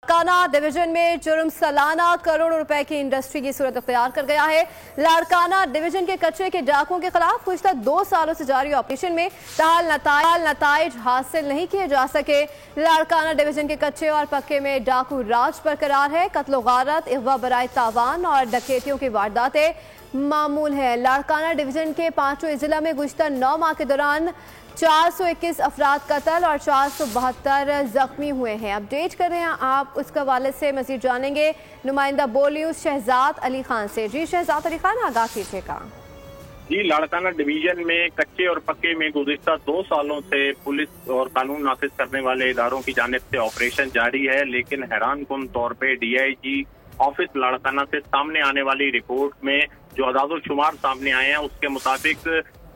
Larkana division में जुर्म सालाना करोड़ों रुपए की इंडस्ट्री की सूरत अख्तियार कर गया है। लाड़काना डिवीजन के कचरे के डाकुओं के खिलाफ गुज़श्ता 2 सालों से जारी ऑपरेशन में नताइज हासिल नहीं किए जा सके। लाड़काना डिवीजन के कच्चे और पक्के में डाकू राज बरकरार है। कत्ल गारत, अगवा बराए तावान और डकैतियों की वारदातें मामूल है। लाड़काना डिवीजन के 5वें जिला में गुज़श्ता 9 माह के दौरान 421 अफराद कत्ल और 472 जख्मी हुए हैं। अपडेट कर रहे हैं आप उसके हवाले से मजीद जानेंगे नुमाइंदा बोल न्यूज़ शहजाद अली खान से। जी शहजाद अली खान, आगाह कीजिएगा। जी, लाड़काना डिवीजन में कच्चे और पक्के में गुज़श्ता 2 सालों से पुलिस और कानून नाफिज करने वाले इदारों की जानिब से ऑपरेशन जारी है, लेकिन हैरान कुन तौर पे DIG ऑफिस लाड़काना से सामने आने वाली रिपोर्ट में जो अदाद शुमार सामने आए हैं उसके मुताबिक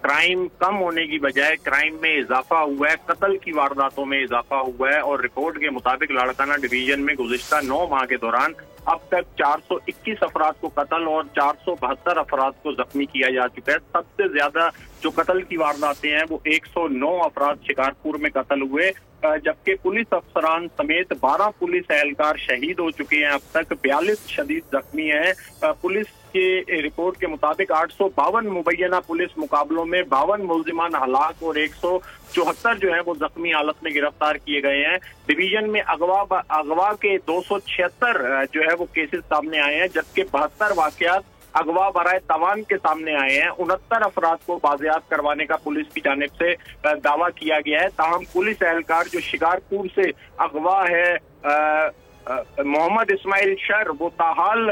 क्राइम कम होने की बजाय क्राइम में इजाफा हुआ है, कत्ल की वारदातों में इजाफा हुआ है। और रिपोर्ट के मुताबिक लाड़काना डिवीजन में गुज़श्ता 9 माह के दौरान अब तक 421 अफराद को कत्ल और 472 अफराद को जख्मी किया जा चुका है। सबसे ज्यादा जो कत्ल की वारदातें हैं वो 109 अफराद शिकारपुर में कत्ल हुए, जबकि पुलिस अफसरान समेत 12 पुलिस एहलकार शहीद हो चुके हैं। अब तक 42 शदीद जख्मी हैं। पुलिस के रिपोर्ट के मुताबिक 852 मुबैना पुलिस मुकाबलों में 52 मुलजिमान हलाक और 174 जो है वो जख्मी हालत में गिरफ्तार किए गए हैं। डिवीजन में अगवा के 276 जो है वो केसेस सामने आए हैं, जबकि 72 वाकयात अगवा बराए तवान के सामने आए हैं। 69 अफराद को बाजियाब करवाने का पुलिस की जानिब से दावा किया गया है। ताहम पुलिस एहलकार जो शिकारपुर से अगवा है मोहम्मद इस्माइल शर, वो ताहाल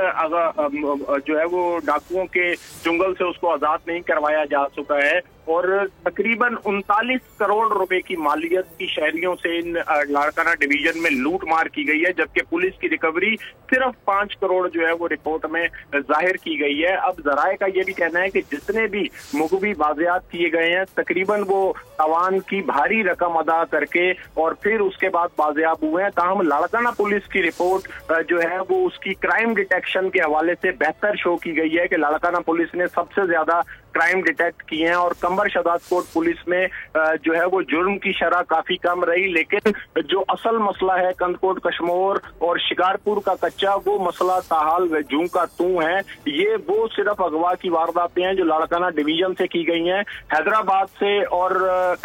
जो है वो डाकुओं के चुंगल से उसको आजाद नहीं करवाया जा चुका है। और तकरीबन 39 करोड़ रुपए की मालियत की शहरियों से इन लाड़काना डिवीजन में लूट मार की गई है, जबकि पुलिस की रिकवरी सिर्फ 5 करोड़ जो है वो रिपोर्ट में जाहिर की गई है। अब जराए का ये भी कहना है कि जितने भी मुगबी बाजियात किए गए हैं तकरीबन वो तवान की भारी रकम अदा करके और फिर उसके बाद बाजियाब हुए हैं। ताहम लाड़काना पुलिस की रिपोर्ट जो है वो उसकी क्राइम डिटेक्शन के हवाले से बेहतर शो की गई है कि लाड़काना पुलिस ने सबसे ज्यादा क्राइम डिटेक्ट किए हैं और कंबर शदाद कोट पुलिस में जो है वो जुर्म की शरह काफी कम रही। लेकिन जो असल मसला है कंदकोट कश्मोर और शिकारपुर का कच्चा, वो मसला ताहाल व जूं का तू है। ये वो सिर्फ अगवा की वारदातें हैं जो लाड़काना डिवीजन से की गई हैं। हैदराबाद से और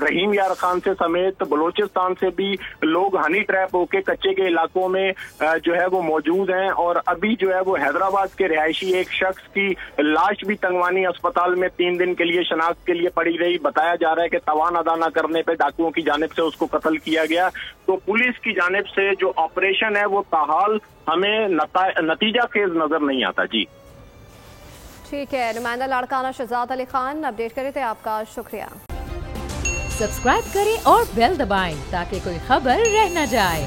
रहीम यार खान से समेत बलोचिस्तान से भी लोग हनी ट्रैप होके कच्चे के इलाकों में जो है वो मौजूद हैं। और अभी जो है वो हैदराबाद के रिहायशी एक शख्स की लाश भी तंगवानी अस्पताल में 3 दिन के लिए शनाख्त के लिए पड़ी रही। बताया जा रहा है कि तवान अदा न करने पे डाकुओं की जानिब से उसको कत्ल किया गया। तो पुलिस की जानिब से जो ऑपरेशन है वो ताहाल हमें नतीजा खेज नजर नहीं आता। जी ठीक है, नुमाइंदा लाड़काना शहजाद अली खान अपडेट करे थे, आपका शुक्रिया। सब्सक्राइब करें और बेल दबाएं ताकि कोई खबर रह न जाए।